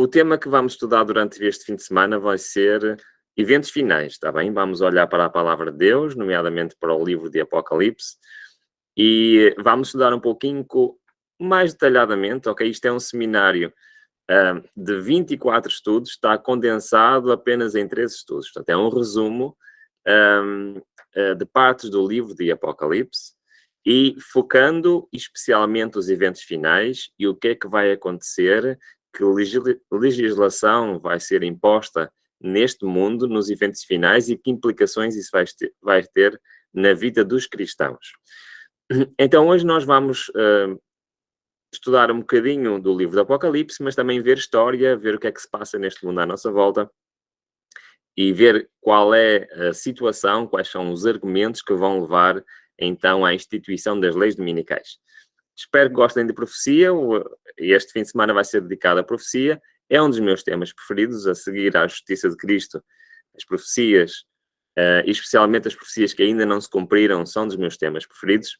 o tema que vamos estudar durante este fim de semana vai ser eventos finais, está bem? Vamos olhar para a palavra de Deus, nomeadamente para o livro de Apocalipse, e vamos estudar um pouquinho mais detalhadamente, ok? Isto é um seminário de 24 estudos, está condensado apenas em 3 estudos. Portanto, é um resumo de partes do livro de Apocalipse e focando especialmente os eventos finais e o que é que vai acontecer, que legislação vai ser imposta neste mundo, nos eventos finais, e que implicações isso vai ter na vida dos cristãos. Então, hoje nós vamos estudar um bocadinho do livro do Apocalipse, mas também ver história, ver o que é que se passa neste mundo à nossa volta e ver qual é a situação, quais são os argumentos que vão levar, então, à instituição das leis dominicais. Espero que gostem de profecia. Este fim de semana vai ser dedicado à profecia. É um dos meus temas preferidos, a seguir à justiça de Cristo. As profecias, e especialmente as profecias que ainda não se cumpriram, são dos meus temas preferidos.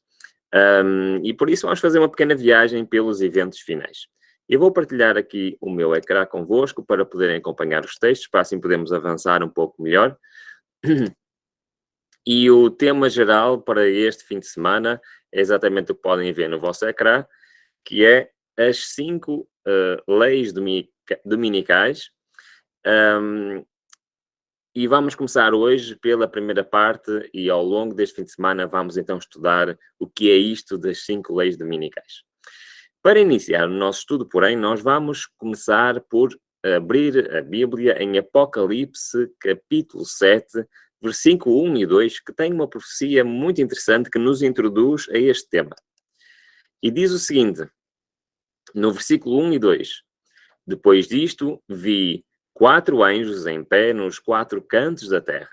E por isso vamos fazer uma pequena viagem pelos eventos finais. Eu vou partilhar aqui o meu ecrã convosco para poderem acompanhar os textos, para assim podermos avançar um pouco melhor. E o tema geral para este fim de semana é exatamente o que podem ver no vosso ecrã, que é as 5 leis dominicais. E vamos começar hoje pela primeira parte e ao longo deste fim de semana vamos então estudar o que é isto das 5 leis dominicais. Para iniciar o nosso estudo, porém, nós vamos começar por abrir a Bíblia em Apocalipse, capítulo 7, versículo 1 e 2, que tem uma profecia muito interessante que nos introduz a este tema. E diz o seguinte, no versículo 1 e 2, depois disto, vi 4 anjos em pé nos 4 cantos da terra,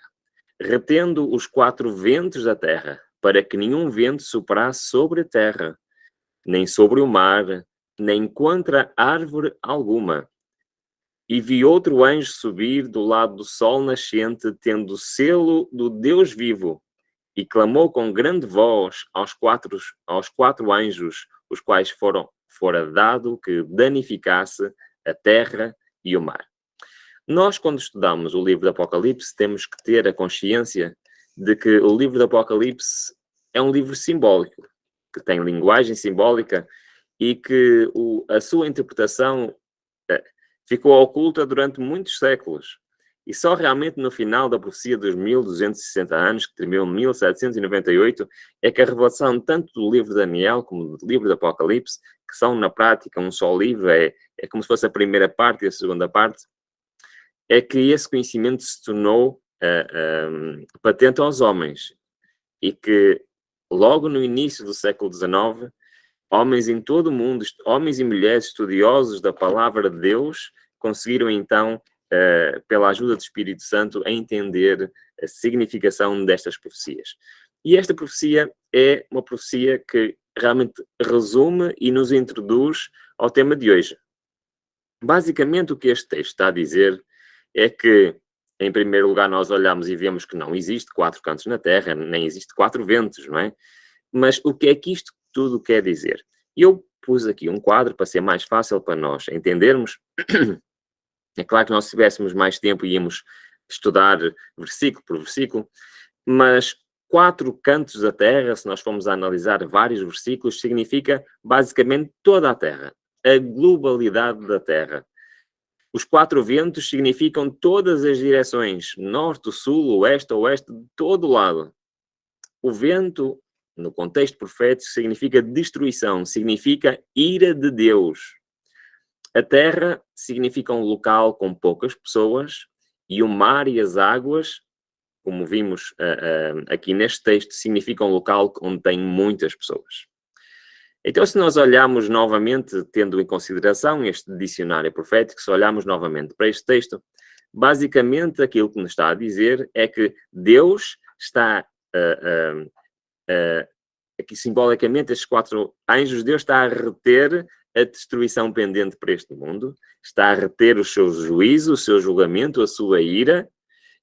retendo os 4 ventos da terra, para que nenhum vento soprasse sobre a terra, nem sobre o mar, nem contra árvore alguma. E vi outro anjo subir do lado do sol nascente, tendo o selo do Deus vivo, e clamou com grande voz aos quatro anjos, os quais fora dado que danificasse a terra e o mar. Nós, quando estudamos o livro do Apocalipse, temos que ter a consciência de que o livro do Apocalipse é um livro simbólico, que tem linguagem simbólica e que a sua interpretação ficou oculta durante muitos séculos. E só realmente no final da profecia dos 1260 anos, que terminou em 1798, é que a revelação tanto do livro de Daniel como do livro do Apocalipse, que são na prática um só livro, é como se fosse a primeira parte e a segunda parte, é que esse conhecimento se tornou patente aos homens. E que logo no início do século XIX, homens em todo o mundo, homens e mulheres estudiosos da palavra de Deus, conseguiram então, pela ajuda do Espírito Santo, a entender a significação destas profecias. E esta profecia é uma profecia que realmente resume e nos introduz ao tema de hoje. Basicamente, o que este texto está a dizer é que, em primeiro lugar, nós olhamos e vemos que não existe 4 cantos na Terra, nem existe 4 ventos, não é? Mas o que é que isto tudo quer dizer? Eu pus aqui um quadro para ser mais fácil para nós entendermos. É claro que nós, se tivéssemos mais tempo, íamos estudar versículo por versículo, mas 4 cantos da Terra, se nós formos a analisar vários versículos, significa basicamente toda a Terra, a globalidade da Terra. Os 4 ventos significam todas as direções, norte, sul, oeste, de todo lado. O vento, no contexto profético, significa destruição, significa ira de Deus. A terra significa um local com poucas pessoas e o mar e as águas, como vimos aqui neste texto, significam um local onde tem muitas pessoas. Então, se nós olharmos novamente, tendo em consideração este dicionário profético, se olharmos novamente para este texto, basicamente aquilo que nos está a dizer é que Deus está, aqui simbolicamente, estes 4 anjos, Deus está a reter a destruição pendente para este mundo, está a reter o seu juízo, o seu julgamento, a sua ira,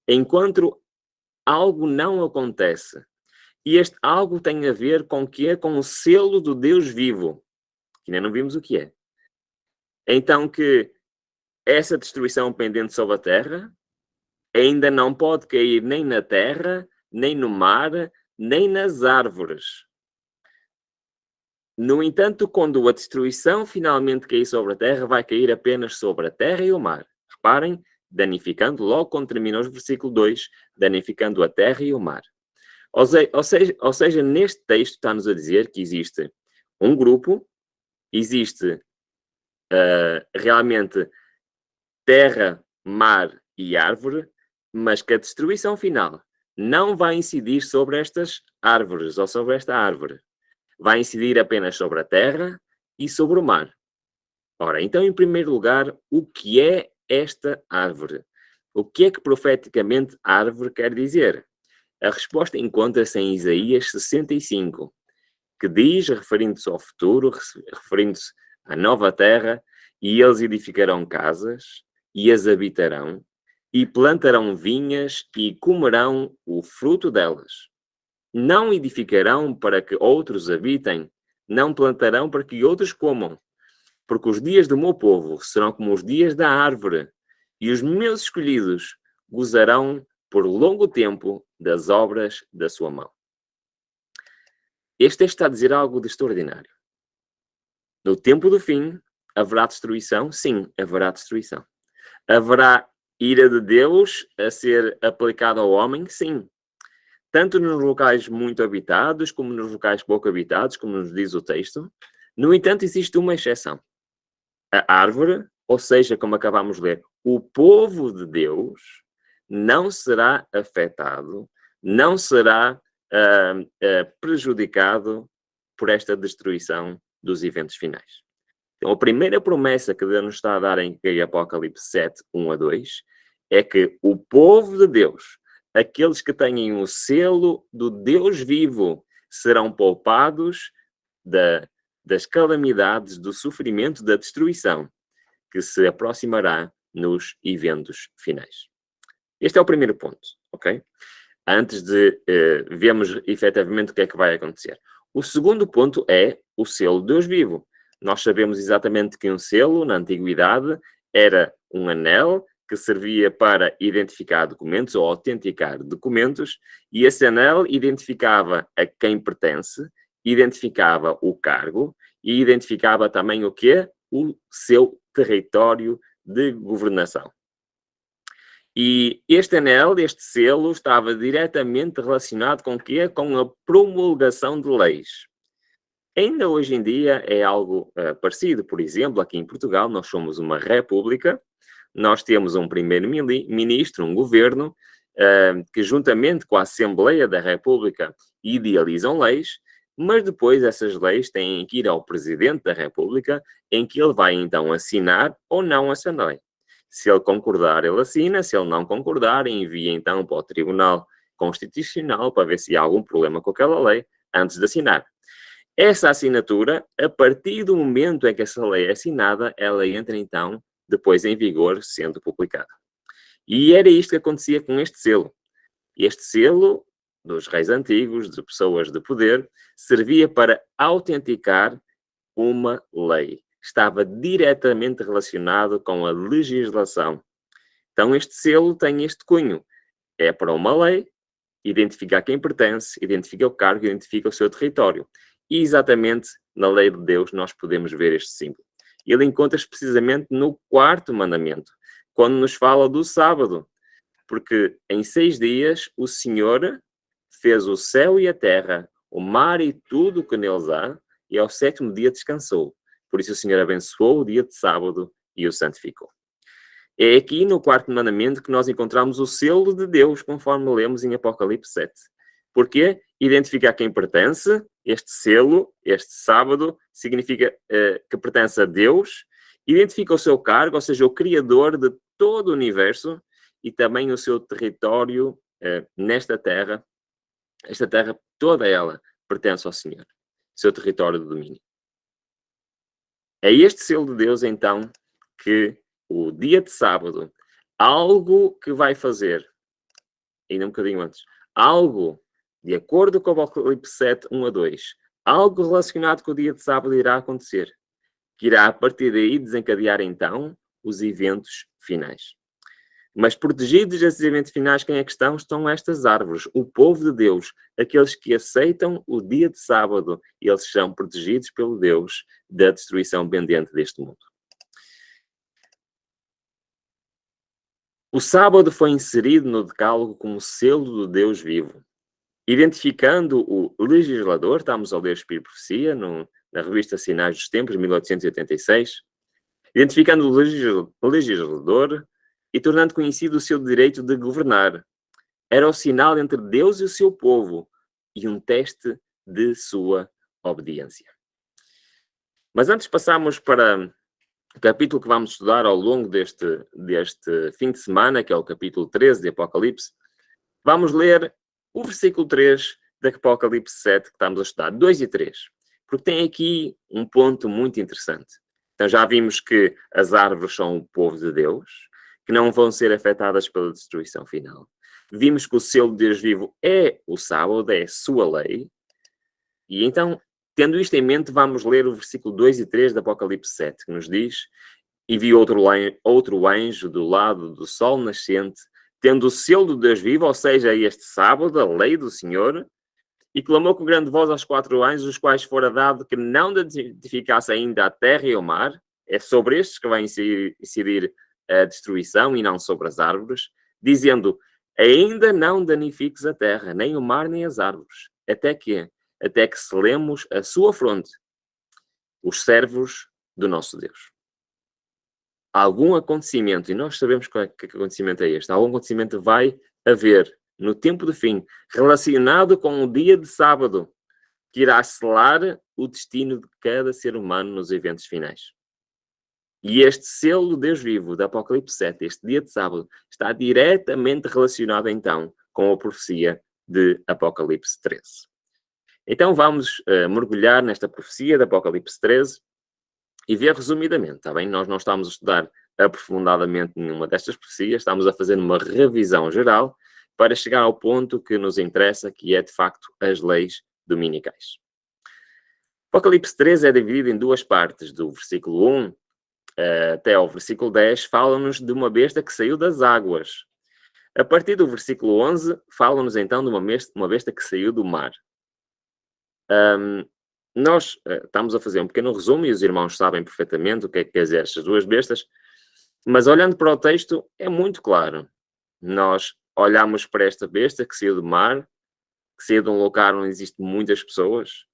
enquanto algo não acontece. E este algo tem a ver com o que é? Com o selo do Deus vivo, que ainda não vimos o que é. Então que essa destruição pendente sobre a terra ainda não pode cair nem na terra, nem no mar, nem nas árvores. No entanto, quando a destruição finalmente cair sobre a terra, vai cair apenas sobre a terra e o mar. Reparem, danificando, logo quando termina o versículo 2, danificando a terra e o mar. Ou seja, neste texto está-nos a dizer que existe um grupo, existe realmente terra, mar e árvore, mas que a destruição final não vai incidir sobre estas árvores ou sobre esta árvore. Vai incidir apenas sobre a terra e sobre o mar. Ora, então, em primeiro lugar, o que é esta árvore? O que é que profeticamente árvore quer dizer? A resposta encontra-se em Isaías 65, que diz, referindo-se ao futuro, referindo-se à nova terra, e eles edificarão casas, e as habitarão, e plantarão vinhas, e comerão o fruto delas. Não edificarão para que outros habitem, não plantarão para que outros comam, porque os dias do meu povo serão como os dias da árvore, e os meus escolhidos gozarão por longo tempo das obras da sua mão. Este texto está a dizer algo de extraordinário. No tempo do fim, haverá destruição? Sim, haverá destruição. Haverá ira de Deus a ser aplicada ao homem? Sim. Tanto nos locais muito habitados, como nos locais pouco habitados, como nos diz o texto. No entanto, existe uma exceção. A árvore, ou seja, como acabamos de ler, o povo de Deus não será afetado, não será prejudicado por esta destruição dos eventos finais. Então, a primeira promessa que Deus nos está a dar em Apocalipse 7, 1 a 2, é que o povo de Deus, aqueles que têm o selo do Deus vivo, serão poupados das calamidades, do sofrimento, da destruição que se aproximará nos eventos finais. Este é o primeiro ponto, ok? Antes de vermos efetivamente o que é que vai acontecer. O segundo ponto é o selo de Deus vivo. Nós sabemos exatamente que um selo, na antiguidade, era um anel que servia para identificar documentos ou autenticar documentos, e esse anel identificava a quem pertence, identificava o cargo e identificava também o quê? O seu território de governação. E este anel, este selo, estava diretamente relacionado com o quê? Com a promulgação de leis. Ainda hoje em dia é algo parecido. Por exemplo, aqui em Portugal, nós somos uma república, nós temos um primeiro-ministro, um governo, que juntamente com a Assembleia da República idealizam leis, mas depois essas leis têm que ir ao Presidente da República, em que ele vai então assinar ou não essa lei. Se ele concordar, ele assina. Se ele não concordar, envia então para o Tribunal Constitucional para ver se há algum problema com aquela lei antes de assinar. Essa assinatura, a partir do momento em que essa lei é assinada, ela entra então depois em vigor, sendo publicada. E era isto que acontecia com este selo. Este selo dos reis antigos, de pessoas de poder, servia para autenticar uma lei. Estava diretamente relacionado com a legislação. Então, este selo tem este cunho. É para uma lei, identifica quem pertence, identifica o cargo, identifica o seu território. E exatamente na lei de Deus nós podemos ver este símbolo. Ele encontra-se precisamente no 4º mandamento, quando nos fala do sábado. Porque em 6 dias o Senhor fez o céu e a terra, o mar e tudo o que neles há, e ao 7º dia descansou. Por isso o Senhor abençoou o dia de sábado e o santificou. É aqui no 4º mandamento que nós encontramos o selo de Deus, conforme lemos em Apocalipse 7. Porquê? Identificar quem pertence. Este selo, este sábado, significa que pertence a Deus. Identifica o seu cargo, ou seja, o Criador de todo o universo, e também o seu território nesta terra. Esta terra, toda ela, pertence ao Senhor. Seu território de domínio. É este selo de Deus, então, que o dia de sábado, algo que vai fazer, ainda um bocadinho antes, algo, de acordo com o Apocalipse 7, 1 a 2, algo relacionado com o dia de sábado irá acontecer, que irá a partir daí desencadear então os eventos finais. Mas protegidos desses eventos finais, quem é que estão? Estão estas árvores, o povo de Deus, aqueles que aceitam o dia de sábado, eles são protegidos pelo Deus da destruição pendente deste mundo. O sábado foi inserido no decálogo como selo do Deus vivo, identificando o legislador, estamos a ler Espírito e Profecia, na revista Sinais dos Tempos, 1886, identificando o legislador e tornando conhecido o seu direito de governar. Era o sinal entre Deus e o seu povo e um teste de sua obediência. Mas antes de passarmos para o capítulo que vamos estudar ao longo deste fim de semana, que é o capítulo 13 de Apocalipse, vamos ler o versículo 3 de Apocalipse 7, que estamos a estudar, 2 e 3, porque tem aqui um ponto muito interessante. Então já vimos que as árvores são o povo de Deus, que não vão ser afetadas pela destruição final. Vimos que o selo de Deus vivo é o sábado, é a sua lei. E então, tendo isto em mente, vamos ler o versículo 2 e 3 de Apocalipse 7, que nos diz: E vi outro anjo do lado do sol nascente, tendo o selo do Deus vivo, ou seja, este sábado, a lei do Senhor, e clamou com grande voz aos 4 anjos, os quais fora dado que não edificasse ainda a terra e o mar. É sobre estes que vai incidir a destruição e não sobre as árvores, dizendo: ainda não danifiques a terra, nem o mar, nem as árvores, até que selemos a sua fronte, os servos do nosso Deus. Algum acontecimento, e nós sabemos que acontecimento é este, algum acontecimento vai haver no tempo do fim, relacionado com o dia de sábado, que irá selar o destino de cada ser humano nos eventos finais. E este selo do Deus vivo, da Apocalipse 7, este dia de sábado, está diretamente relacionado, então, com a profecia de Apocalipse 13. Então, vamos mergulhar nesta profecia de Apocalipse 13 e ver resumidamente, está bem? Nós não estamos a estudar aprofundadamente nenhuma destas profecias, estamos a fazer uma revisão geral para chegar ao ponto que nos interessa, que é, de facto, as leis dominicais. Apocalipse 13 é dividido em duas partes, do versículo 1 até ao versículo 10, fala-nos de uma besta que saiu das águas. A partir do versículo 11, fala-nos então de uma besta que saiu do mar. Nós estamos a fazer um pequeno resumo e os irmãos sabem perfeitamente o que é que quer dizer estas duas bestas, mas olhando para o texto é muito claro. Nós olhamos para esta besta que saiu do mar, que saiu de um lugar onde existem muitas pessoas,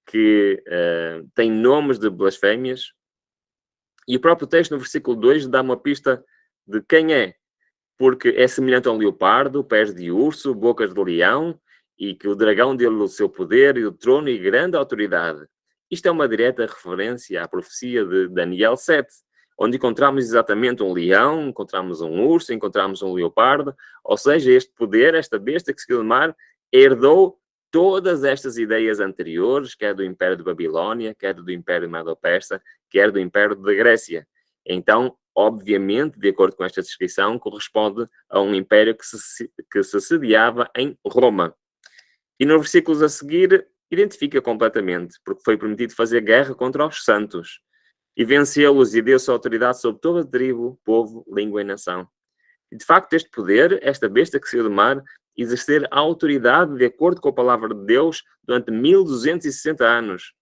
que tem nomes de blasfémias, e o próprio texto no versículo 2 dá uma pista de quem é, porque é semelhante a um leopardo, pés de urso, bocas de leão, e que o dragão deu-lhe o seu poder e o trono e grande autoridade. Isto é uma direta referência à profecia de Daniel 7, onde encontramos exatamente um leão, encontramos um urso, encontramos um leopardo, ou seja, este poder, esta besta que saiu do mar, herdou todas estas ideias anteriores, quer do Império de Babilónia, quer do Império Medo-Persa, quer do Império da Grécia. Então, obviamente, de acordo com esta descrição, corresponde a um império que se sediava em Roma. E nos versículos a seguir, identifica completamente, porque foi permitido fazer guerra contra os santos e vencê-los e deu-se autoridade sobre toda a tribo, povo, língua e nação. E, de facto, este poder, esta besta que saiu do mar, exercer a autoridade de acordo com a palavra de Deus durante 1260 anos,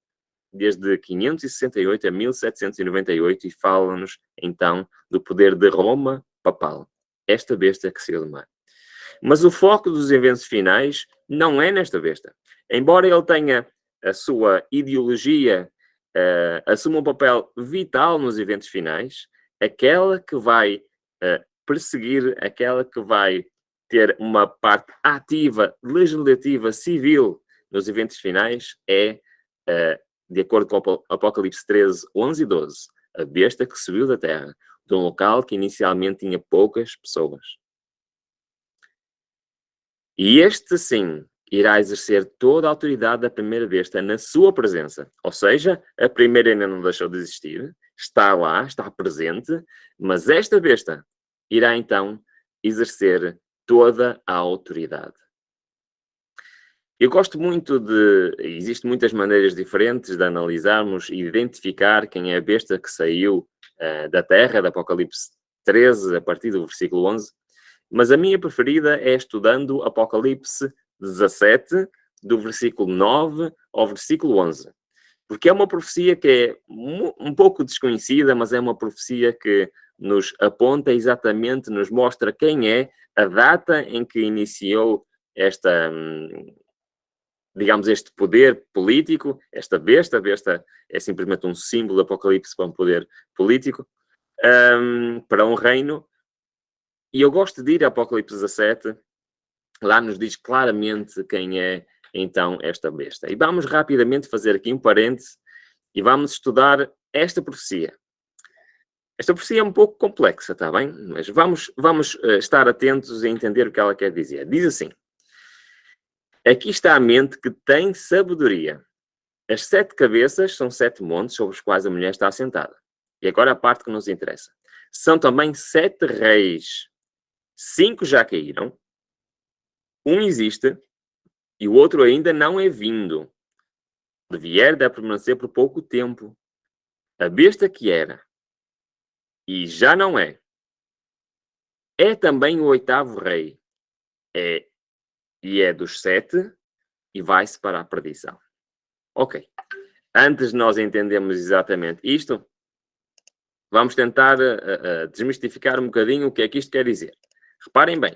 desde 568 a 1798, e fala-nos, então, do poder de Roma papal. Esta besta que saiu do mar. Mas o foco dos eventos finais não é nesta besta. Embora ele tenha a sua ideologia, assuma um papel vital nos eventos finais, aquela que vai perseguir, aquela que vai ter uma parte ativa, legislativa, civil nos eventos finais é, de acordo com Apocalipse 13, 11 e 12, a besta que subiu da terra, de um local que inicialmente tinha poucas pessoas. E este, sim, irá exercer toda a autoridade da primeira besta na sua presença. Ou seja, a primeira ainda não deixou de existir, está lá, está presente, mas esta besta irá então exercer toda a autoridade. Eu gosto muito de... Existem muitas maneiras diferentes de analisarmos e identificar quem é a besta que saiu da terra, de Apocalipse 13, a partir do versículo 11. Mas a minha preferida é estudando Apocalipse 17, do versículo 9 ao versículo 11. Porque é uma profecia que é um pouco desconhecida, mas é uma profecia que nos aponta exatamente, nos mostra quem é, a data em que iniciou esta, digamos, este poder político, esta besta. A besta é simplesmente um símbolo do Apocalipse para um poder político, para um reino. E eu gosto de ir a Apocalipse 17, lá nos diz claramente quem é, então, esta besta. E vamos rapidamente fazer aqui um parêntese e vamos estudar esta profecia. Esta profecia é um pouco complexa, está bem? Mas vamos estar atentos a entender o que ela quer dizer. Diz assim: aqui está a mente que tem sabedoria. As 7 cabeças são 7 montes sobre os quais a mulher está assentada. E agora a parte que nos interessa. São também 7 reis. 5 já caíram. Um existe e o outro ainda não é vindo. De vier deve permanecer por pouco tempo. A besta que era e já não é também o 8º rei. É dos 7 e vai-se para a perdição. Ok. Antes de nós entendermos exatamente isto, vamos tentar desmistificar um bocadinho o que é que isto quer dizer. Reparem bem.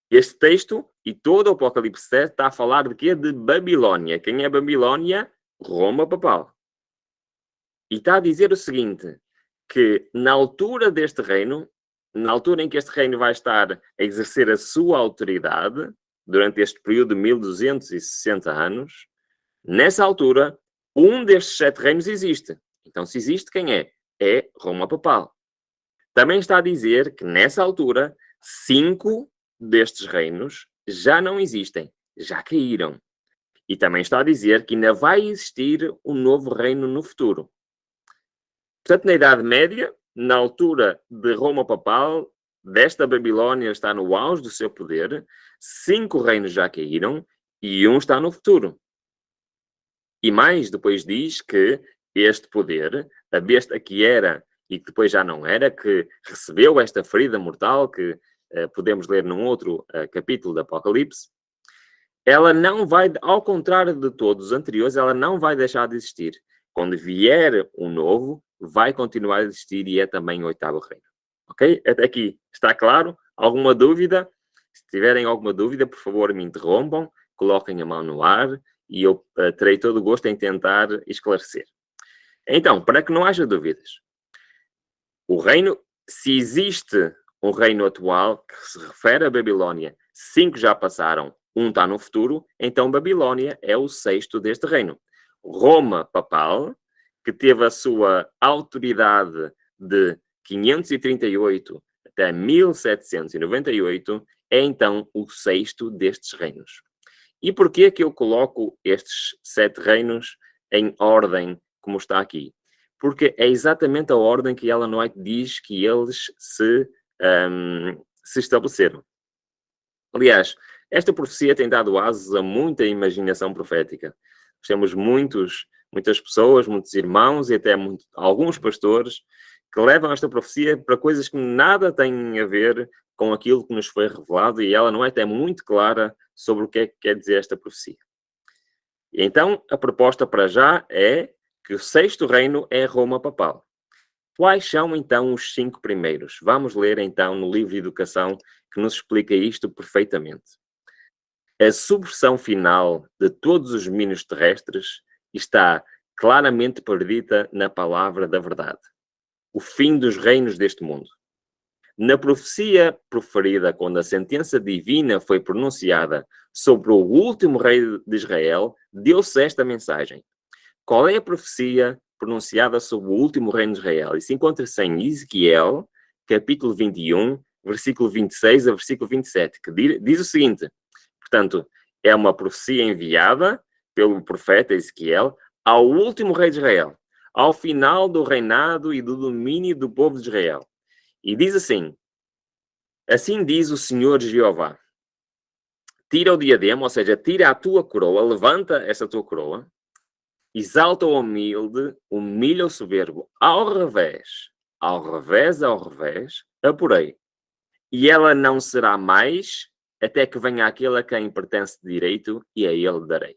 Este texto e todo o Apocalipse 7 está a falar de quê? De Babilónia. Quem é Babilónia? Roma papal. E está a dizer o seguinte, que na altura deste reino, na altura em que este reino vai estar a exercer a sua autoridade, durante este período de 1260 anos, nessa altura, um destes 7 reinos existe. Então, se existe, quem é? É Roma papal. Também está a dizer que nessa altura, 5 destes reinos já não existem, já caíram. E também está a dizer que ainda vai existir um novo reino no futuro. Portanto, na Idade Média, na altura de Roma papal, desta Babilónia está no auge do seu poder, 5 reinos já caíram e um está no futuro. E mais, depois diz que este poder, a besta que era e que depois já não era, que recebeu esta ferida mortal, que podemos ler num outro capítulo do Apocalipse, ela não vai, ao contrário de todos os anteriores, ela não vai deixar de existir. Quando vier um novo, vai continuar a existir e é também o 8º reino. Ok? Até aqui está claro? Alguma dúvida? Se tiverem alguma dúvida, por favor, me interrompam, coloquem a mão no ar e eu terei todo o gosto em tentar esclarecer. Então, para que não haja dúvidas, o reino, se existe um reino atual que se refere a Babilónia, 5 já passaram, um está no futuro, então Babilónia é o 6º deste reino. Roma papal, que teve a sua autoridade de 538 até 1798, é então o 6º destes reinos. E porquê que eu coloco estes 7 reinos em ordem como está aqui? Porque é exatamente a ordem que Ellen White diz que eles se estabeleceram. Aliás, esta profecia tem dado asas a muita imaginação profética. Nós temos muitas pessoas, muitos irmãos e até alguns pastores que levam esta profecia para coisas que nada têm a ver com aquilo que nos foi revelado e ela não é até muito clara sobre o que é que quer dizer esta profecia. E então, a proposta para já é que o 6º reino é Roma papal. Quais são, então, os 5 primeiros? Vamos ler, então, no livro de Educação, que nos explica isto perfeitamente. A subversão final de todos os domínios terrestres está claramente perdida na palavra da verdade. O fim dos reinos deste mundo. Na profecia proferida quando a sentença divina foi pronunciada sobre o último rei de Israel, deu-se esta mensagem. Qual é a profecia pronunciada sobre o último reino de Israel? Isso encontra-se em Ezequiel, capítulo 21, versículo 26 a versículo 27, que diz o seguinte, portanto, é uma profecia enviada pelo profeta Ezequiel ao último rei de Israel, ao final do reinado e do domínio do povo de Israel. E diz assim diz o Senhor Jeová, tira o diadema, ou seja, tira a tua coroa, levanta essa tua coroa, exalta o humilde, humilha o soberbo, ao revés, apurei. E ela não será mais, até que venha aquele a quem pertence de direito, e a ele darei.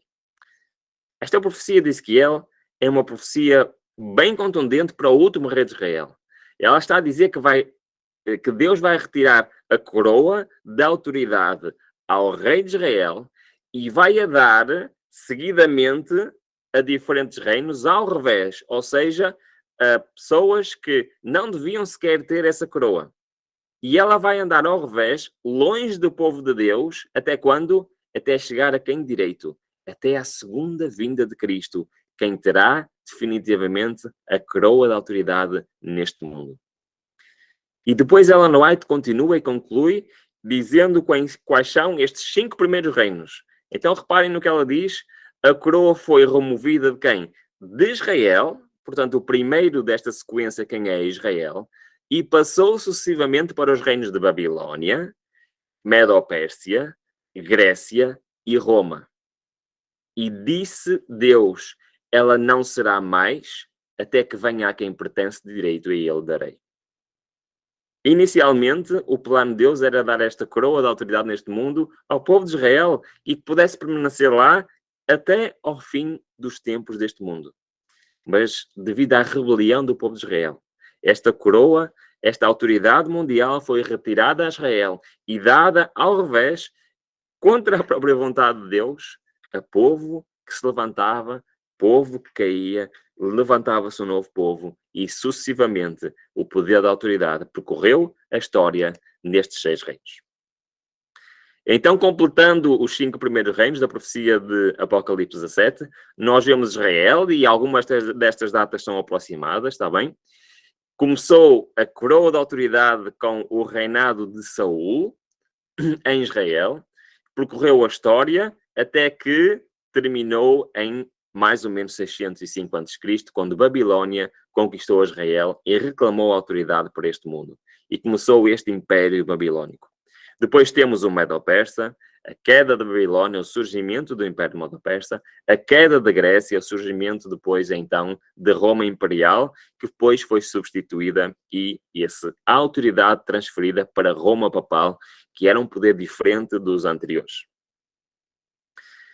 Esta profecia de Ezequiel é uma profecia bem contundente para o último rei de Israel. Ela está a dizer que Deus vai retirar a coroa da autoridade ao rei de Israel e vai a dar seguidamente a diferentes reinos ao revés, ou seja, a pessoas que não deviam sequer ter essa coroa. E ela vai andar ao revés, longe do povo de Deus, até quando? Até chegar a quem direito? Até à segunda vinda de Cristo, quem terá definitivamente a coroa da autoridade neste mundo. E depois Ellen White continua e conclui dizendo quais são estes 5 primeiros reinos. Então reparem no que ela diz. A coroa foi removida de quem? De Israel, portanto o primeiro desta sequência quem é Israel, e passou sucessivamente para os reinos de Babilônia, Medo-Pérsia, Grécia e Roma. E disse Deus, ela não será mais, até que venha a quem pertence de direito, e ele darei. Inicialmente, o plano de Deus era dar esta coroa de autoridade neste mundo ao povo de Israel e que pudesse permanecer lá até ao fim dos tempos deste mundo. Mas, devido à rebelião do povo de Israel, esta coroa, esta autoridade mundial foi retirada a Israel e dada ao revés, contra a própria vontade de Deus, a povo que se levantava, povo que caía, levantava-se um novo povo e, sucessivamente, o poder da autoridade percorreu a história nestes 6 reinos. Então, completando os 5 primeiros reinos da profecia de Apocalipse 17, nós vemos Israel, e algumas destas datas são aproximadas, está bem? Começou a coroa da autoridade com o reinado de Saul, em Israel, percorreu a história até que terminou em mais ou menos 605 a.C., quando Babilônia conquistou Israel e reclamou a autoridade por este mundo. E começou este império babilônico. Depois temos o Medo-Persa, a queda da Babilônia, o surgimento do Império Medo-Persa, a queda da Grécia, o surgimento depois, então, de Roma Imperial, que depois foi substituída e a autoridade transferida para Roma Papal, que era um poder diferente dos anteriores.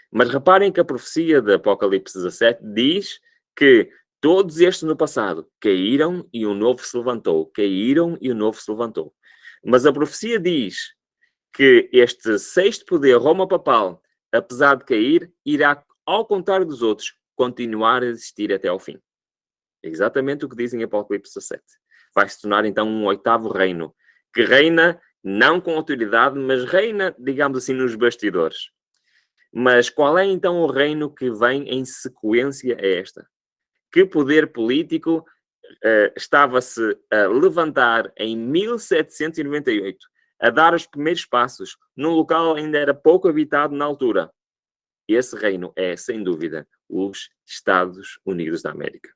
Mas reparem que a profecia de Apocalipse 17 diz que todos estes no passado caíram e um novo se levantou. Caíram e um novo se levantou. Mas a profecia diz que este 6º poder, Roma Papal, apesar de cair, irá, ao contrário dos outros, continuar a existir até ao fim. Exatamente o que diz em Apocalipse 17. Vai se tornar então um 8º reino, que reina não com autoridade, mas reina, digamos assim, nos bastidores. Mas qual é então o reino que vem em sequência a esta? Que poder político estava-se a levantar em 1798, a dar os primeiros passos, num local ainda era pouco habitado na altura? Esse reino é, sem dúvida, os Estados Unidos da América.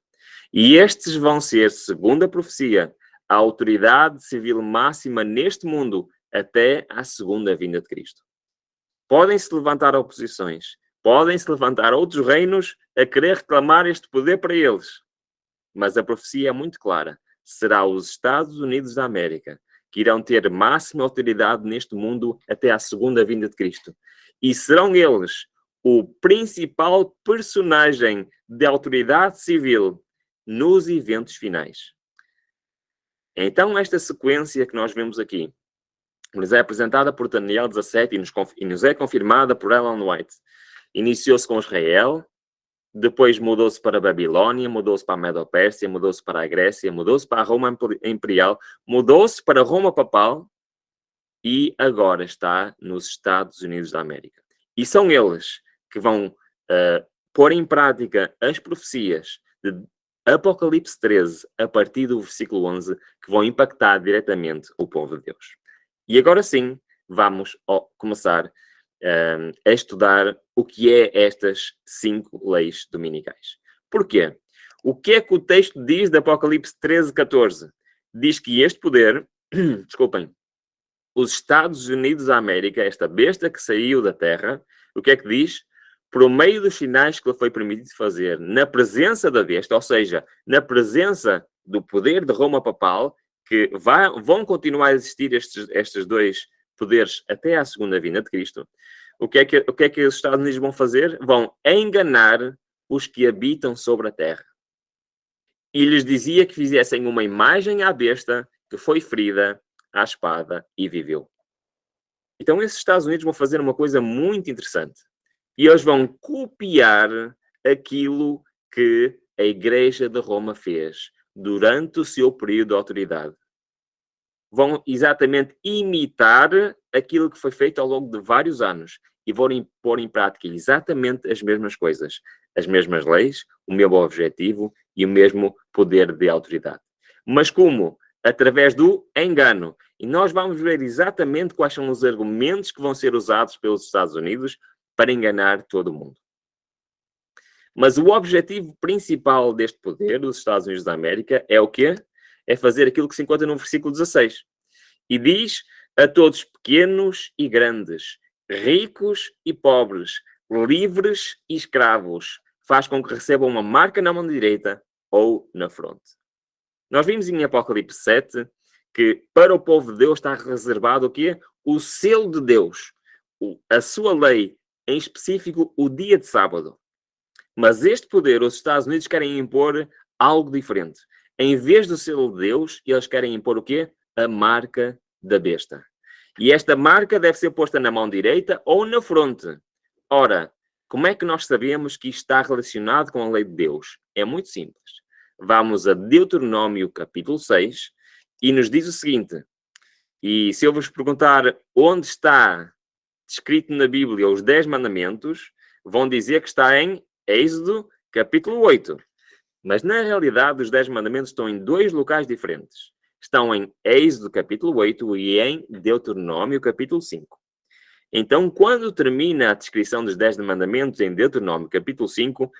E estes vão ser, segundo a profecia, a autoridade civil máxima neste mundo até à segunda vinda de Cristo. Podem-se levantar oposições, podem-se levantar outros reinos a querer reclamar este poder para eles. Mas a profecia é muito clara. Será os Estados Unidos da América que irão ter máxima autoridade neste mundo até à segunda vinda de Cristo. E serão eles o principal personagem de autoridade civil nos eventos finais. Então, esta sequência que nós vemos aqui nos é apresentada por Daniel 17 e nos é confirmada por Ellen White. Iniciou-se com Israel, depois mudou-se para a Babilônia, mudou-se para a Medo-Pérsia, mudou-se para a Grécia, mudou-se para a Roma Imperial, mudou-se para a Roma Papal e agora está nos Estados Unidos da América. E são eles que vão pôr em prática as profecias de Apocalipse 13, a partir do versículo 11, que vão impactar diretamente o povo de Deus. E agora sim, vamos começar a estudar o que é estas 5 leis dominicais. Porquê? O que é que o texto diz de Apocalipse 13, 14? Diz que este poder, desculpem, os Estados Unidos da América, esta besta que saiu da terra, o que é que diz? Por meio dos sinais que lhe foi permitido fazer na presença da besta, ou seja, na presença do poder de Roma papal, que vão continuar a existir estes dois poderes até à segunda vinda de Cristo. O que é que os Estados Unidos vão fazer? Vão enganar os que habitam sobre a terra. E lhes dizia que fizessem uma imagem à besta que foi ferida à espada e viveu. Então esses Estados Unidos vão fazer uma coisa muito interessante. E eles vão copiar aquilo que a Igreja de Roma fez durante o seu período de autoridade. Vão exatamente imitar aquilo que foi feito ao longo de vários anos e vão pôr em prática exatamente as mesmas coisas, as mesmas leis, o mesmo objetivo e o mesmo poder de autoridade. Mas como? Através do engano. E nós vamos ver exatamente quais são os argumentos que vão ser usados pelos Estados Unidos para enganar todo mundo. Mas o objetivo principal deste poder dos Estados Unidos da América é o quê? É fazer aquilo que se encontra no versículo 16. E diz a todos pequenos e grandes, ricos e pobres, livres e escravos, faz com que recebam uma marca na mão direita ou na fronte. Nós vimos em Apocalipse 7 que para o povo de Deus está reservado o quê? O selo de Deus, a sua lei, em específico o dia de sábado. Mas este poder, os Estados Unidos querem impor algo diferente. Em vez do selo de Deus, eles querem impor o quê? A marca da besta. E esta marca deve ser posta na mão direita ou na fronte. Ora, como é que nós sabemos que isto está relacionado com a lei de Deus? É muito simples. Vamos a Deuteronômio capítulo 6 e nos diz o seguinte. E se eu vos perguntar onde está descrito na Bíblia os 10 mandamentos, vão dizer que está em Êxodo capítulo 8. Mas na realidade os 10 mandamentos estão em dois locais diferentes. Estão em Êxodo capítulo 8 e em Deuteronômio capítulo 5. Então, quando termina a descrição dos 10 mandamentos em Deuteronômio capítulo 5,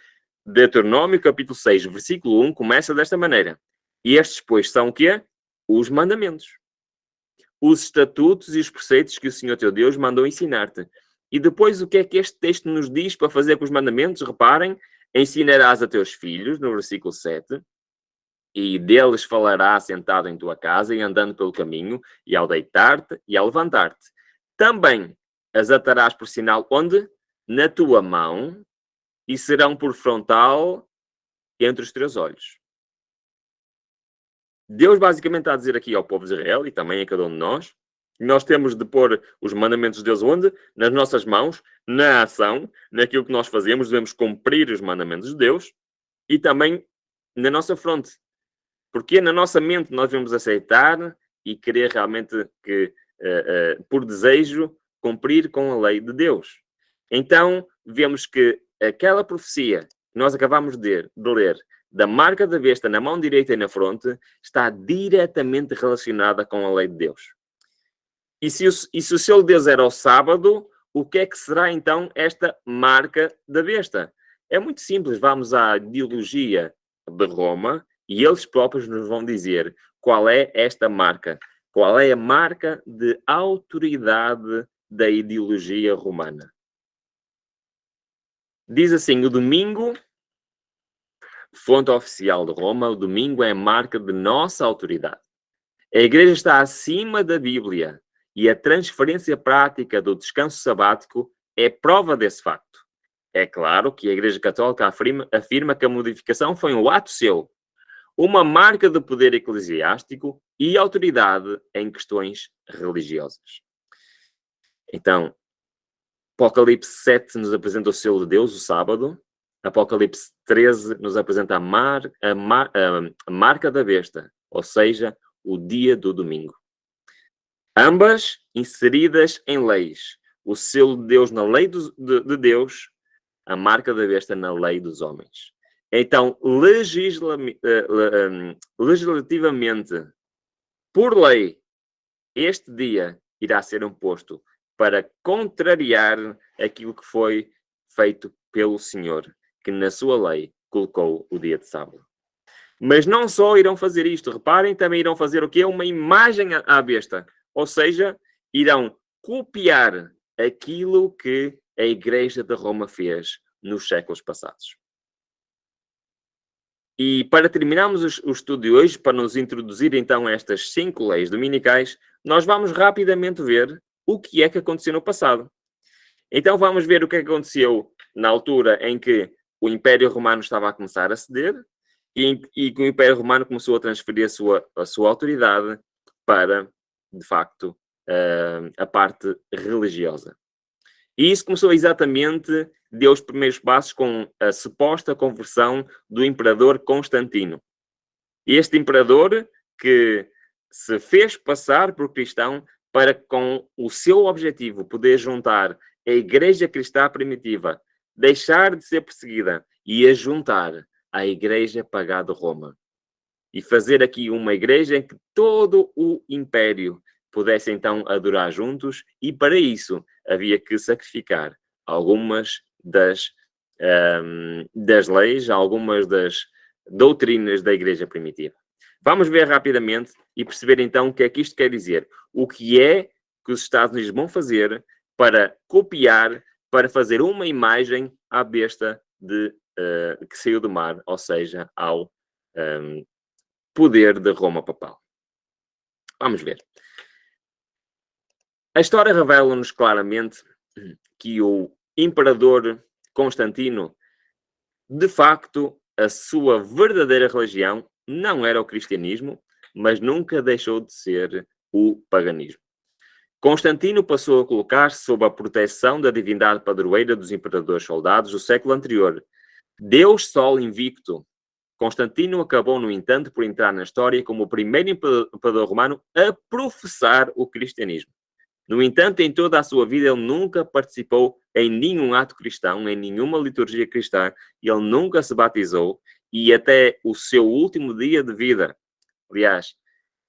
Deuteronômio capítulo 6, versículo 1, começa desta maneira. E estes, pois, são o quê? Os mandamentos. Os estatutos e os preceitos que o Senhor teu Deus mandou ensinar-te. E depois, o que é que este texto nos diz para fazer com os mandamentos? Reparem, ensinarás a teus filhos, no versículo 7, e deles falarás sentado em tua casa e andando pelo caminho, e ao deitar-te e ao levantar-te. Também as atarás por sinal onde? Na tua mão, e serão por frontal entre os teus olhos. Deus basicamente está a dizer aqui ao povo de Israel, e também a cada um de nós, que nós temos de pôr os mandamentos de Deus onde? Nas nossas mãos, na ação, naquilo que nós fazemos, devemos cumprir os mandamentos de Deus, e também na nossa fronte. Porque na nossa mente nós devemos aceitar e querer realmente que, por desejo, cumprir com a lei de Deus. Então, vemos que aquela profecia que nós acabamos de ler, da marca da besta na mão direita e na fronte, está diretamente relacionada com a lei de Deus. E se o selo de Deus era o sábado, o que é que será então esta marca da besta? É muito simples, vamos à ideologia de Roma e eles próprios nos vão dizer qual é esta marca. Qual é a marca de autoridade da ideologia romana? Diz assim, o domingo, fonte oficial de Roma, o domingo é a marca de nossa autoridade. A Igreja está acima da Bíblia e a transferência prática do descanso sabático é prova desse facto. É claro que a Igreja Católica afirma que a modificação foi um ato seu, uma marca de poder eclesiástico e autoridade em questões religiosas. Então, Apocalipse 7 nos apresenta o selo de Deus, o sábado. Apocalipse 13 nos apresenta a marca da besta, ou seja, o dia do domingo. Ambas inseridas em leis. O selo de Deus na lei de Deus, a marca da besta na lei dos homens. Então, legislativamente, por lei, este dia irá ser imposto para contrariar aquilo que foi feito pelo Senhor, que na sua lei colocou o dia de sábado. Mas não só irão fazer isto, reparem, também irão fazer o quê? Uma imagem à besta. Ou seja, irão copiar aquilo que a Igreja de Roma fez nos séculos passados. E para terminarmos o estudo de hoje, para nos introduzir então a estas 5 leis dominicais, nós vamos rapidamente ver o que é que aconteceu no passado. Então vamos ver o que aconteceu na altura em que o Império Romano estava a começar a ceder e que o Império Romano começou a transferir a sua autoridade para, de facto, a parte religiosa. E isso começou exatamente, deu os primeiros passos com a suposta conversão do imperador Constantino. Este imperador que se fez passar por cristão para, com o seu objetivo, poder juntar a Igreja Cristã primitiva, deixar de ser perseguida e a juntar à Igreja pagã de Roma. E fazer aqui uma igreja em que todo o império pudesse então adorar juntos, e para isso havia que sacrificar algumas das leis, algumas das doutrinas da Igreja primitiva. Vamos ver rapidamente e perceber então o que é que isto quer dizer. O que é que os Estados Unidos vão fazer para copiar, para fazer uma imagem à besta que saiu do mar, ou seja, ao poder de Roma papal. Vamos ver. A história revela-nos claramente que o imperador Constantino, de facto, a sua verdadeira religião não era o cristianismo, mas nunca deixou de ser o paganismo. Constantino passou a colocar-se sob a proteção da divindade padroeira dos imperadores soldados do século anterior. Deus Sol invicto. Constantino acabou, no entanto, por entrar na história como o primeiro imperador romano a professar o cristianismo. No entanto, em toda a sua vida, ele nunca participou em nenhum ato cristão, em nenhuma liturgia cristã, ele nunca se batizou, e até o seu último dia de vida, aliás,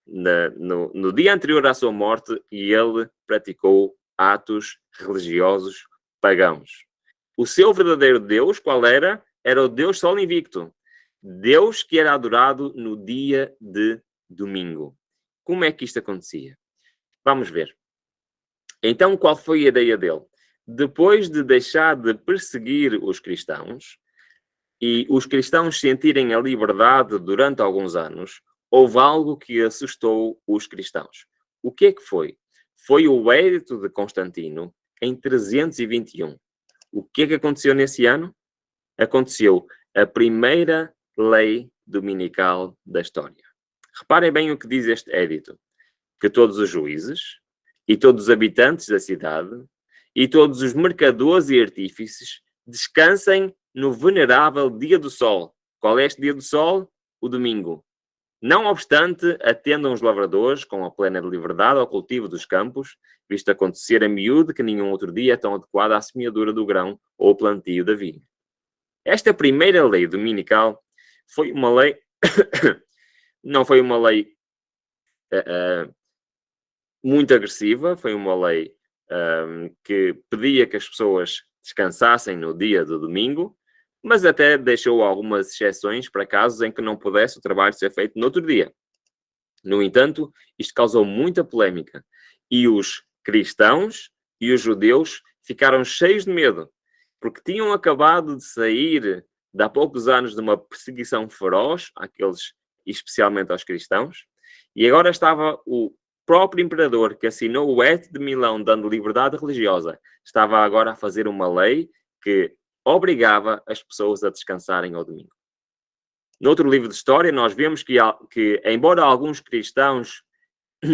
no dia anterior à sua morte, ele praticou atos religiosos pagãos. O seu verdadeiro Deus, qual era? Era o Deus Sol Invicto. Deus que era adorado no dia de domingo. Como é que isto acontecia? Vamos ver. Então, qual foi a ideia dele? Depois de deixar de perseguir os cristãos e os cristãos sentirem a liberdade durante alguns anos, houve algo que assustou os cristãos. O que é que foi? Foi o Edito de Constantino em 321. O que é que aconteceu nesse ano? Aconteceu a primeira lei dominical da história. Reparem bem o que diz este edito. Que todos os juízes e todos os habitantes da cidade e todos os mercadores e artífices descansem no venerável dia do sol. Qual é este dia do sol? O domingo. Não obstante, atendam os lavradores com a plena liberdade ao cultivo dos campos, visto acontecer a miúde que nenhum outro dia é tão adequado à semeadura do grão ou ao plantio da vinha. Esta primeira lei dominical foi uma lei... não foi uma lei muito agressiva, foi uma lei que pedia que as pessoas descansassem no dia do domingo, mas até deixou algumas exceções para casos em que não pudesse o trabalho ser feito no outro dia. No entanto, isto causou muita polémica e os cristãos e os judeus ficaram cheios de medo, porque tinham acabado de sair de há poucos anos de uma perseguição feroz àqueles, especialmente aos cristãos, e agora estava o próprio imperador que assinou o Edito de Milão dando liberdade religiosa, estava agora a fazer uma lei que obrigava as pessoas a descansarem ao domingo. Noutro livro de história, nós vemos que embora alguns cristãos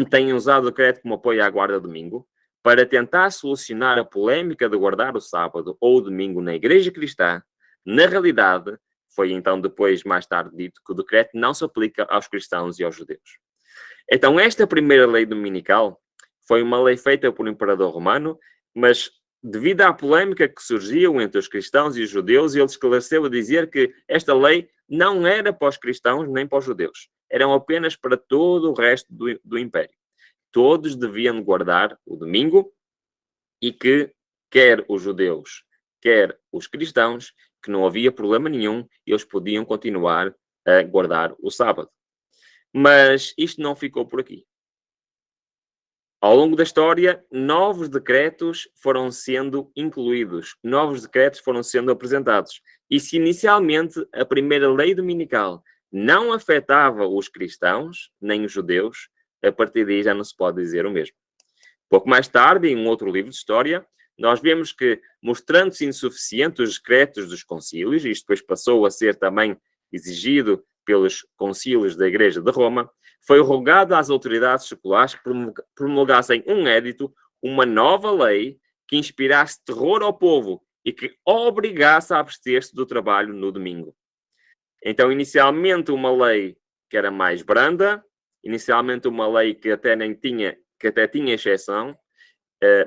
tenham usado o decreto como apoio à guarda domingo, para tentar solucionar a polémica de guardar o sábado ou o domingo na igreja cristã, na realidade, foi então depois, mais tarde, dito que o decreto não se aplica aos cristãos e aos judeus. Então, esta primeira lei dominical foi uma lei feita por um imperador romano, mas devido à polémica que surgiu entre os cristãos e os judeus, ele esclareceu a dizer que esta lei não era para os cristãos nem para os judeus. Eram apenas para todo o resto do império. Todos deviam guardar o domingo e que, quer os judeus, quer os cristãos, que não havia problema nenhum, eles podiam continuar a guardar o sábado. Mas isto não ficou por aqui. Ao longo da história, novos decretos foram sendo incluídos, novos decretos foram sendo apresentados. E se inicialmente a primeira lei dominical não afetava os cristãos, nem os judeus, a partir daí já não se pode dizer o mesmo. Pouco mais tarde, em um outro livro de história, nós vemos que, mostrando-se insuficientes os decretos dos concílios, e isto depois passou a ser também exigido pelos concílios da Igreja de Roma, foi rogado às autoridades seculares que promulgassem um édito, uma nova lei, que inspirasse terror ao povo e que obrigasse a abster-se do trabalho no domingo. Então, inicialmente, uma lei que era mais branda, inicialmente uma lei que até tinha exceção,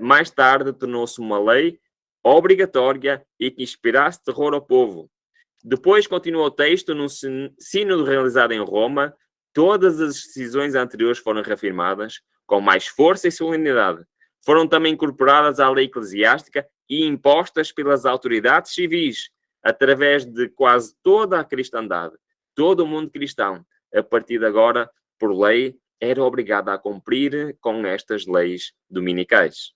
mais tarde tornou-se uma lei obrigatória e que inspirasse terror ao povo. Depois continua o texto, no sínodo realizado em Roma, todas as decisões anteriores foram reafirmadas com mais força e solenidade. Foram também incorporadas à lei eclesiástica e impostas pelas autoridades civis, através de quase toda a cristandade. Todo o mundo cristão, a partir de agora, por lei, era obrigado a cumprir com estas leis dominicais.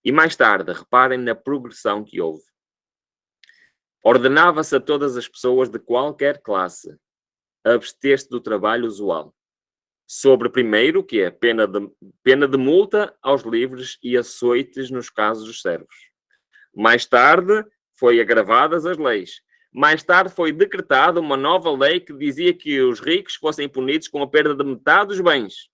E mais tarde, reparem na progressão que houve. Ordenava-se a todas as pessoas de qualquer classe abster-se do trabalho usual. Sobre primeiro, que é pena de multa aos livres e açoites nos casos dos servos. Mais tarde, foi agravadas as leis. Mais tarde foi decretada uma nova lei que dizia que os ricos fossem punidos com a perda de metade dos bens.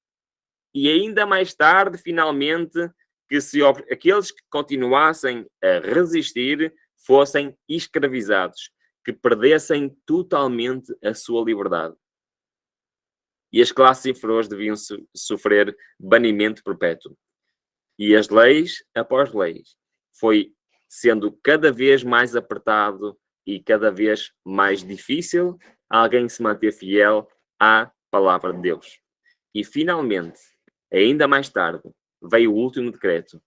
E ainda mais tarde, finalmente, que se aqueles que continuassem a resistir fossem escravizados, que perdessem totalmente a sua liberdade. E as classes inferiores deviam sofrer banimento perpétuo. E as leis, após leis, foi sendo cada vez mais apertado e cada vez mais difícil alguém se manter fiel à palavra de Deus. E finalmente, ainda mais tarde, veio o último decreto,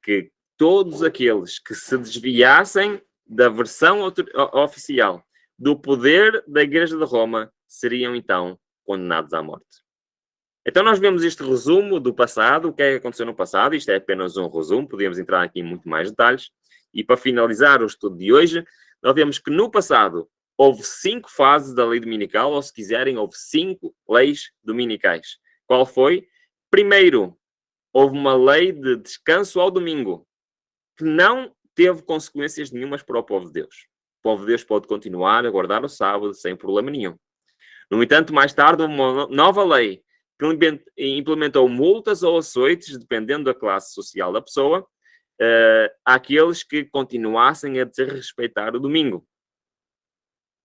que todos aqueles que se desviassem da versão oficial do poder da Igreja de Roma seriam então condenados à morte. Então nós vemos este resumo do passado, o que é que aconteceu no passado, isto é apenas um resumo, podíamos entrar aqui em muito mais detalhes, e para finalizar o estudo de hoje, nós vemos que no passado houve 5 fases da lei dominical, ou se quiserem, houve 5 leis dominicais. Qual foi? Primeiro, houve uma lei de descanso ao domingo, que não teve consequências nenhumas para o povo de Deus. O povo de Deus pode continuar a guardar o sábado sem problema nenhum. No entanto, mais tarde, uma nova lei que implementou multas ou açoites, dependendo da classe social da pessoa, àqueles que continuassem a desrespeitar o domingo.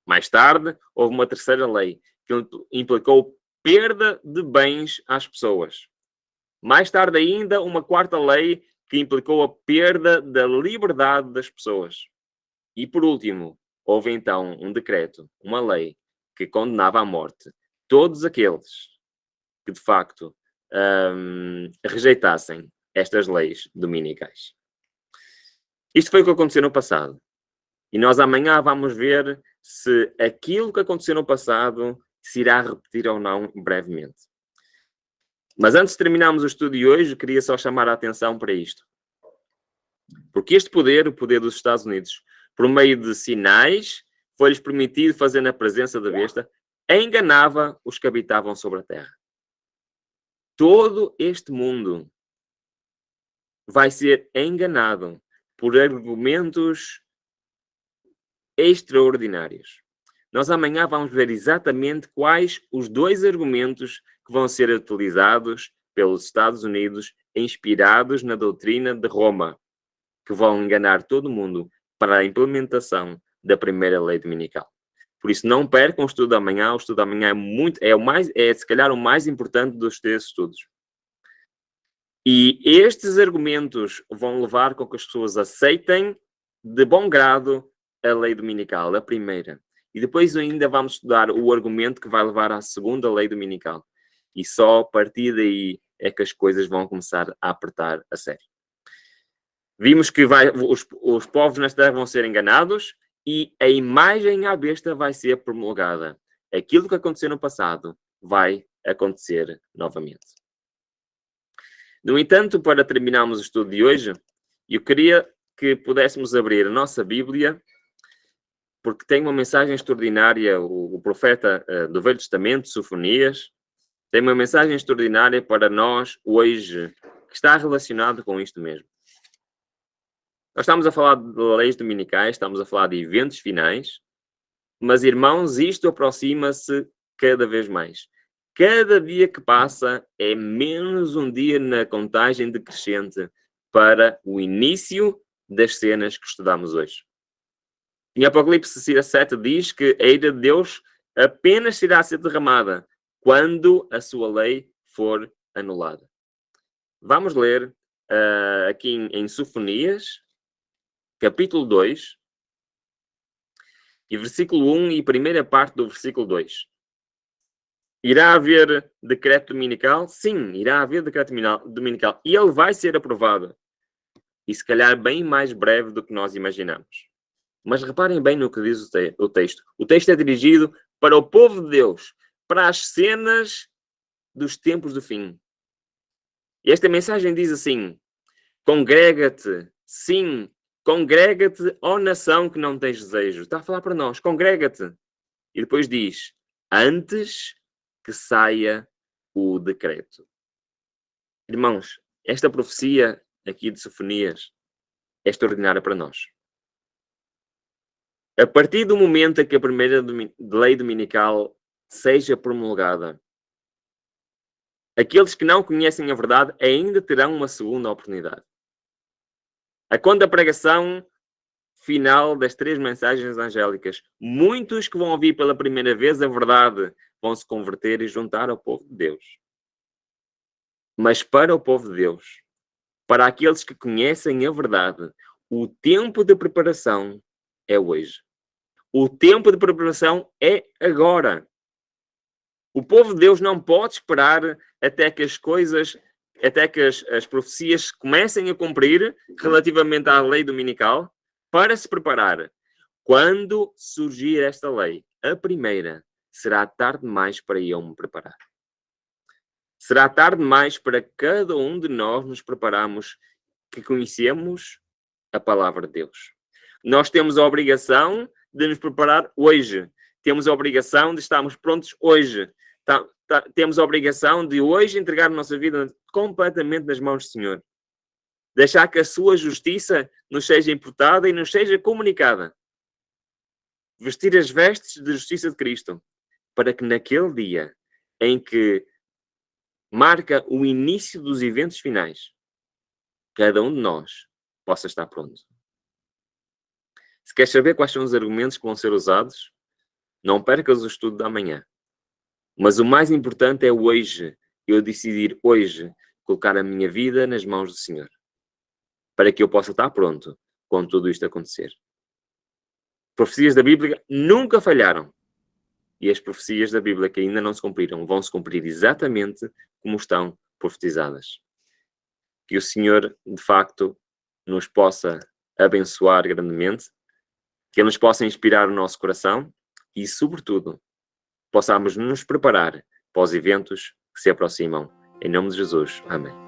Mais tarde, houve uma terceira lei que implicou perda de bens às pessoas. Mais tarde ainda, uma quarta lei que implicou a perda da liberdade das pessoas. E por último, houve então um decreto, uma lei, que condenava à morte todos aqueles que, de facto, rejeitassem estas leis dominicais. Isto foi o que aconteceu no passado. E nós amanhã vamos ver se aquilo que aconteceu no passado se irá repetir ou não brevemente. Mas antes de terminarmos o estudo de hoje, queria só chamar a atenção para isto. Porque este poder, o poder dos Estados Unidos, por meio de sinais, foi-lhes permitido fazer na presença da besta, enganava os que habitavam sobre a terra. Todo este mundo vai ser enganado por argumentos extraordinários. Nós amanhã vamos ver exatamente quais os 2 argumentos que vão ser utilizados pelos Estados Unidos, inspirados na doutrina de Roma, que vão enganar todo mundo para a implementação da primeira lei dominical. Por isso, não percam o estudo de amanhã. O estudo de amanhã é se calhar o mais importante dos 3 estudos. E estes argumentos vão levar com que as pessoas aceitem de bom grado a lei dominical, a primeira. E depois ainda vamos estudar o argumento que vai levar à segunda lei dominical. E só a partir daí é que as coisas vão começar a apertar a sério. Vimos que os povos nesta terra vão ser enganados e a imagem à besta vai ser promulgada. Aquilo que aconteceu no passado vai acontecer novamente. No entanto, para terminarmos o estudo de hoje, eu queria que pudéssemos abrir a nossa Bíblia, porque tem uma mensagem extraordinária, o profeta do Velho Testamento, Sofonias, tem uma mensagem extraordinária para nós hoje, que está relacionado com isto mesmo. Nós estamos a falar de leis dominicais, estamos a falar de eventos finais, mas, irmãos, isto aproxima-se cada vez mais. Cada dia que passa é menos um dia na contagem decrescente para o início das cenas que estudamos hoje. Em Apocalipse 7 diz que a ira de Deus apenas irá ser derramada quando a sua lei for anulada. Vamos ler aqui em Sofonias, capítulo 2, e versículo 1 e primeira parte do versículo 2. Irá haver decreto dominical? Sim, irá haver decreto dominical. E ele vai ser aprovado. E se calhar bem mais breve do que nós imaginamos. Mas reparem bem no que diz o texto. O texto é dirigido para o povo de Deus, para as cenas dos tempos do fim. E esta mensagem diz assim: congrega-te, sim, congrega-te, ó nação que não tens desejo. Está a falar para nós, congrega-te. E depois diz, antes que saia o decreto. Irmãos, esta profecia aqui de Sofonias é extraordinária para nós. A partir do momento em que a primeira lei dominical seja promulgada, aqueles que não conhecem a verdade ainda terão uma segunda oportunidade. Quando a pregação final das 3 mensagens angélicas, muitos que vão ouvir pela primeira vez a verdade vão se converter e juntar ao povo de Deus. Mas para o povo de Deus, para aqueles que conhecem a verdade, o tempo de preparação é hoje. O tempo de preparação é agora. O povo de Deus não pode esperar até que as coisas, até que as profecias comecem a cumprir relativamente à lei dominical para se preparar. Quando surgir esta lei, a primeira, será tarde demais para eu me preparar. Será tarde demais para cada um de nós nos prepararmos que conhecemos a palavra de Deus. Nós temos a obrigação de nos preparar hoje. Temos a obrigação de estarmos prontos hoje. Temos a obrigação de hoje entregar a nossa vida completamente nas mãos do Senhor. Deixar que a sua justiça nos seja imputada e nos seja comunicada. Vestir as vestes de justiça de Cristo, para que naquele dia em que marca o início dos eventos finais, cada um de nós possa estar pronto. Se queres saber quais são os argumentos que vão ser usados, não percas o estudo da manhã. Mas o mais importante é hoje, eu decidir hoje colocar a minha vida nas mãos do Senhor, para que eu possa estar pronto quando tudo isto acontecer. Profecias da Bíblia nunca falharam. E as profecias da Bíblia que ainda não se cumpriram vão se cumprir exatamente como estão profetizadas. Que o Senhor, de facto, nos possa abençoar grandemente, que Ele nos possa inspirar o nosso coração e, sobretudo, possamos nos preparar para os eventos que se aproximam. Em nome de Jesus. Amém.